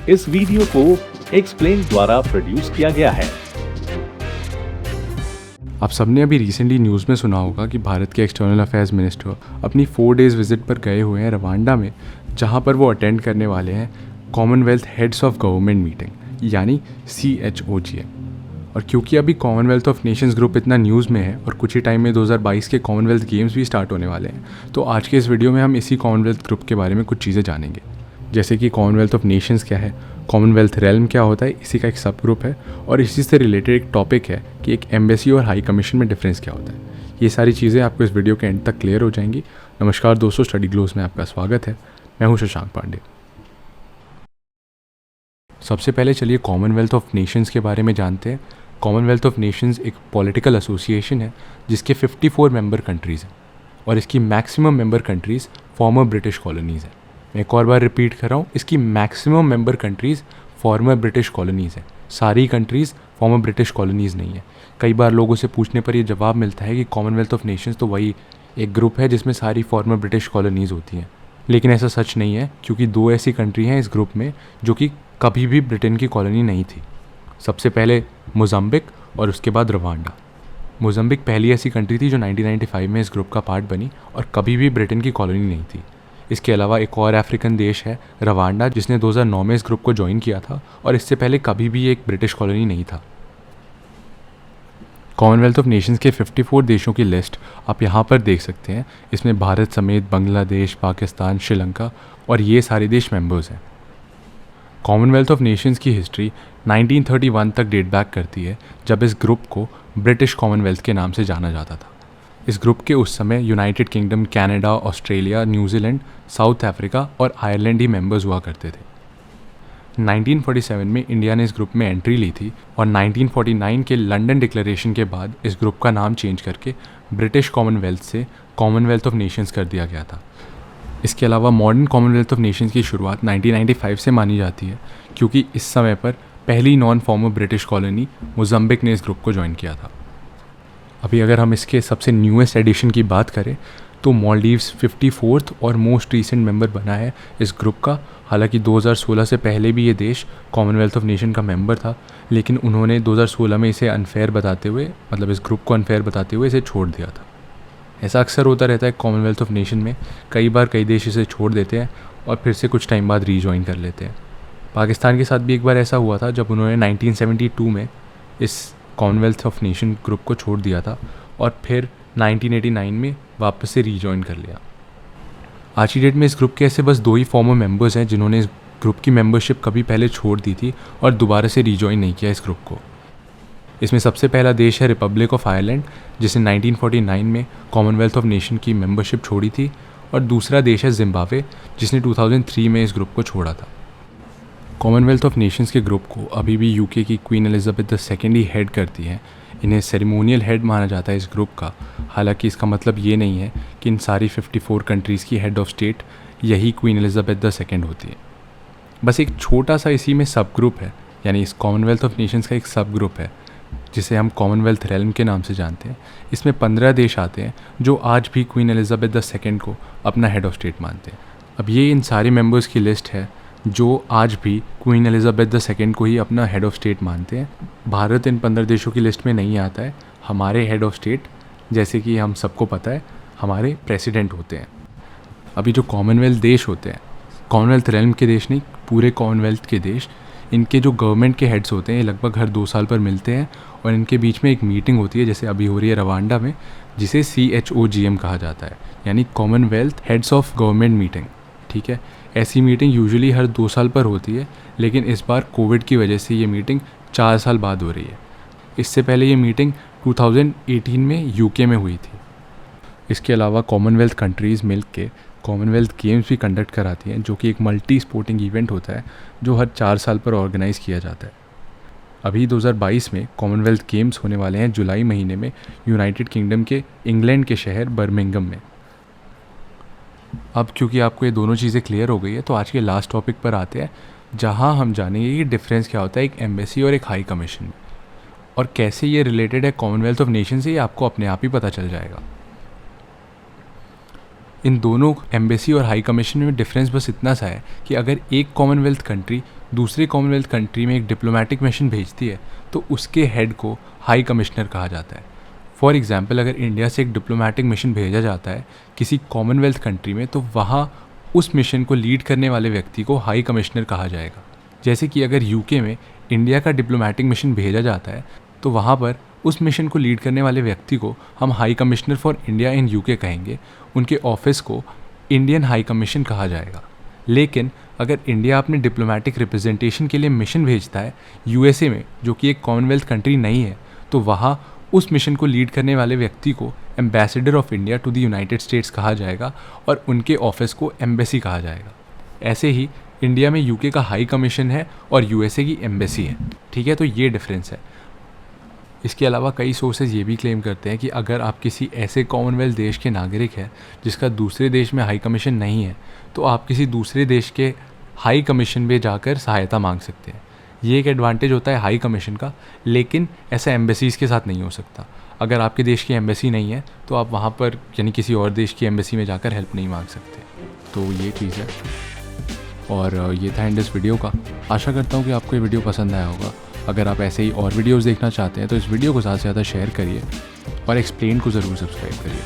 इस वीडियो को एक्सप्लेन द्वारा प्रोड्यूस किया गया है। आप सबने अभी रिसेंटली न्यूज़ में सुना होगा कि भारत के एक्सटर्नल अफेयर्स मिनिस्टर अपनी 4 डेज़ विजिट पर गए हुए हैं रवांडा में, जहां पर वो अटेंड करने वाले हैं Commonwealth heads of government meeting यानी CHOGM। और क्योंकि अभी कॉमनवेल्थ ऑफ नेशंस ग्रुप इतना न्यूज़ में है और कुछ ही टाइम में 2022 के कॉमनवेल्थ गेम्स भी स्टार्ट होने वाले हैं, तो आज के इस वीडियो में हम इसी कॉमनवेल्थ ग्रुप के बारे में कुछ चीज़ें जानेंगे, जैसे कि कॉमनवेल्थ ऑफ नेशंस क्या है, कॉमनवेल्थ रेल्म क्या होता है, इसी का एक सब ग्रुप है, और इसी से रिलेटेड एक टॉपिक है कि एक एम्बेसी और हाई कमीशन में डिफरेंस क्या होता है। ये सारी चीज़ें आपको इस वीडियो के एंड तक क्लियर हो जाएंगी। नमस्कार दोस्तों, स्टडी ग्लोज में आपका स्वागत है। मैं हूँ शशांक पांडे। सबसे पहले चलिए कॉमनवेल्थ ऑफ नेशंस के बारे में जानते हैं। कॉमनवेल्थ ऑफ नेशंस एक पॉलिटिकल एसोसिएशन है जिसके 54 मेंबर कंट्रीज़ हैं और इसकी maximum member countries farmer British colonies हैं। मैं एक और बार रिपीट कर रहा हूँ, इसकी maximum member countries farmer British colonies हैं। सारी कंट्रीज़ फॉर्मर ब्रिटिश कॉलोनीज़ नहीं है। कई बार लोगों से पूछने पर यह जवाब मिलता है कि कॉमनवेल्थ ऑफ नेशंस तो वही एक ग्रुप है जिसमें सारी फॉर्मर ब्रिटिश कॉलोनीज़ होती हैं, लेकिन ऐसा सच नहीं है, क्योंकि 2 ऐसी कंट्री हैं इस ग्रुप में जो कि कभी भी ब्रिटेन की कॉलोनी नहीं थी। सबसे पहले मोज़ाम्बिक और उसके बाद रवांडा। मोज़ाम्बिक पहली ऐसी कंट्री थी जो 1995 में इस ग्रुप का पार्ट बनी और कभी भी ब्रिटेन की कॉलोनी नहीं थी। इसके अलावा एक और अफ्रीकन देश है रवांडा, जिसने 2009 में इस ग्रुप को ज्वाइन किया था और इससे पहले कभी भी एक ब्रिटिश कॉलोनी नहीं था। कॉमनवेल्थ ऑफ नेशंस के 54 देशों की लिस्ट आप यहाँ पर देख सकते हैं। इसमें भारत समेत बांग्लादेश, पाकिस्तान, श्रीलंका और ये सारे देश मेंबर्स हैं। कॉमनवेल्थ ऑफ नेशंस की हिस्ट्री 1931 तक डेट बैक करती है, जब इस ग्रुप को ब्रिटिश कॉमनवेल्थ के नाम से जाना जाता था। इस ग्रुप के उस समय United kingdom, Canada, Australia, New Zealand, south Africa और आयरलैंड ही मेंबर्स हुआ करते थे। 1947 में इंडिया ने इस ग्रुप में एंट्री ली थी और 1949 के लंदन डिक्लेरेशन के बाद इस ग्रुप का नाम चेंज करके ब्रिटिश कॉमनवेल्थ से कॉमनवेल्थ ऑफ नेशंस कर दिया गया था। इसके अलावा मॉडर्न कॉमनवेल्थ ऑफ नेशंस की शुरुआत 1995 से मानी जाती है, क्योंकि इस समय पर पहली non farmer British colony Mozambique ने इस ग्रुप को ज्वाइन किया था। अभी अगर हम इसके सबसे न्यूएस्ट एडिशन की बात करें तो मालदीव्स 54th और मोस्ट रीसेंट मेंबर बना है इस ग्रुप का। हालांकि 2016 से पहले भी ये देश कॉमनवेल्थ ऑफ नेशन का मेंबर था, लेकिन उन्होंने 2016 में इसे अनफेयर बताते हुए, मतलब इस ग्रुप को अनफेयर बताते हुए इसे छोड़ दिया था। ऐसा अक्सर होता रहता है कॉमनवेल्थ ऑफ नेशन में, कई बार कई देश इसे छोड़ देते हैं और फिर से कुछ टाइम बाद रीजॉइन कर लेते हैं। पाकिस्तान के साथ भी एक बार ऐसा हुआ था, जब उन्होंने 1972 में इस कॉमनवेल्थ ऑफ नेशन ग्रुप को छोड़ दिया था और फिर 1989 में वापस से रीजॉइन कर लिया। आज की डेट में इस ग्रुप के ऐसे बस 2 ही फॉर्मर मेंबर्स हैं जिन्होंने इस ग्रुप की मेंबरशिप कभी पहले छोड़ दी थी और दोबारा से रीजॉइन नहीं किया इस ग्रुप को। इसमें सबसे पहला देश है रिपब्लिक ऑफ आयरलैंड, जिसने 1949 में कॉमनवेल्थ ऑफ नेशन की मेंबरशिप छोड़ी थी, और दूसरा देश है जिम्बाब्वे, जिसने 2003 में इस ग्रुप को छोड़ा था। कॉमनवेल्थ ऑफ नेशंस के ग्रुप को अभी भी यूके की क्वीन एलिजाबेथ II ही हेड करती हैं। इन्हें सेरेमोनियल हेड माना जाता है इस ग्रुप का। हालांकि इसका मतलब ये नहीं है कि इन सारी 54 कंट्रीज़ की हेड ऑफ स्टेट यही क्वीन एलिजाबेथ II होती है। बस एक छोटा सा इसी में सब ग्रुप है, यानी इस कॉमनवेल्थ ऑफ नेशंस का एक सब ग्रुप है जिसे हम कॉमनवेल्थ रेल्म के नाम से जानते हैं। इसमें 15 देश आते हैं जो आज भी क्वीन एलिजाबेथ II को अपना हेड ऑफ स्टेट मानते हैं। अब ये इन सारे मेंबर्स की लिस्ट है जो आज भी क्वीन एलिजाबेथ II को ही अपना हेड ऑफ स्टेट मानते हैं। भारत इन 15 देशों की लिस्ट में नहीं आता है। हमारे हेड ऑफ स्टेट, जैसे कि हम सबको पता है, हमारे प्रेसिडेंट होते हैं। अभी जो कॉमनवेल्थ देश होते हैं, कॉमनवेल्थ रेल्म के देश नहीं, पूरे कॉमनवेल्थ के देश, इनके जो गवर्नमेंट के हेड्स होते हैं ये लगभग हर 2 साल पर मिलते हैं और इनके बीच में एक मीटिंग होती है, जैसे अभी हो रही है रवांडा में, जिसे CHOGM कहा जाता है, यानी Commonwealth heads of government meeting. ठीक है, ऐसी मीटिंग यूजुअली हर 2 साल पर होती है, लेकिन इस बार कोविड की वजह से ये मीटिंग 4 साल बाद हो रही है। इससे पहले ये मीटिंग 2018 में यूके में हुई थी। इसके अलावा कॉमनवेल्थ कंट्रीज़ मिल के कॉमनवेल्थ गेम्स भी कंडक्ट कराती हैं, जो कि एक मल्टी स्पोर्टिंग इवेंट होता है जो हर 4 साल पर ऑर्गेनाइज़ किया जाता है। अभी 2022 में कॉमनवेल्थ गेम्स होने वाले हैं जुलाई महीने में यूनाइटेड किंगडम के इंग्लैंड के शहर बर्मिंघम में। अब क्योंकि आपको ये दोनों चीज़ें क्लियर हो गई है, तो आज के लास्ट टॉपिक पर आते हैं, जहां हम जानेंगे कि डिफरेंस क्या होता है एक एम्बेसी और एक हाई कमीशन में, और कैसे ये रिलेटेड है कॉमनवेल्थ ऑफ नेशन से, ये आपको अपने आप ही पता चल जाएगा। इन दोनों एम्बेसी और हाई कमीशन में डिफरेंस बस इतना सा है कि अगर एक कॉमनवेल्थ कंट्री दूसरे कॉमनवेल्थ कंट्री में एक डिप्लोमेटिक मिशन भेजती है तो उसके हेड को हाई कमिश्नर कहा जाता है। फॉर एग्जांपल, अगर इंडिया से एक डिप्लोमेटिक मिशन भेजा जाता है किसी कॉमनवेल्थ कंट्री में, तो वहाँ उस मिशन को लीड करने वाले व्यक्ति को हाई कमिश्नर कहा जाएगा। जैसे कि अगर यूके में इंडिया का डिप्लोमेटिक मिशन भेजा जाता है तो वहाँ पर उस मिशन को लीड करने वाले व्यक्ति को हम high commissioner for India in UK कहेंगे, उनके ऑफिस को इंडियन हाई कमीशन कहा जाएगा। लेकिन अगर इंडिया अपने डिप्लोमेटिक रिप्रेजेंटेशन के लिए मिशन भेजता है यूएसए में, जो कि एक कॉमनवेल्थ कंट्री नहीं है, तो वहाँ उस मिशन को लीड करने वाले व्यक्ति को ambassador of India to the United States कहा जाएगा और उनके ऑफिस को एम्बेसी कहा जाएगा। ऐसे ही इंडिया में यूके का हाई कमीशन है और यूएसए की एम्बेसी है। ठीक है, तो ये डिफरेंस है। इसके अलावा कई सोर्सेज ये भी क्लेम करते हैं कि अगर आप किसी ऐसे कॉमनवेल्थ देश के नागरिक हैं जिसका दूसरे देश में हाई कमीशन नहीं है, तो आप किसी दूसरे देश के हाई कमीशन में जाकर सहायता मांग सकते हैं। ये एक एडवांटेज होता है हाई कमीशन का, लेकिन ऐसा एम्बेसीज़ के साथ नहीं हो सकता। अगर आपके देश की एम्बेसी नहीं है तो आप वहाँ पर यानी किसी और देश की एम्बेसी में जाकर हेल्प नहीं मांग सकते। तो ये चीज़ है, और ये था एंड इस वीडियो का। आशा करता हूँ कि आपको ये वीडियो पसंद आया होगा। अगर आप ऐसे ही और वीडियोस देखना चाहते हैं तो इस वीडियो को ज़्यादा से ज़्यादा शेयर करिए और एक्सप्लेन को ज़रूर सब्सक्राइब करिए।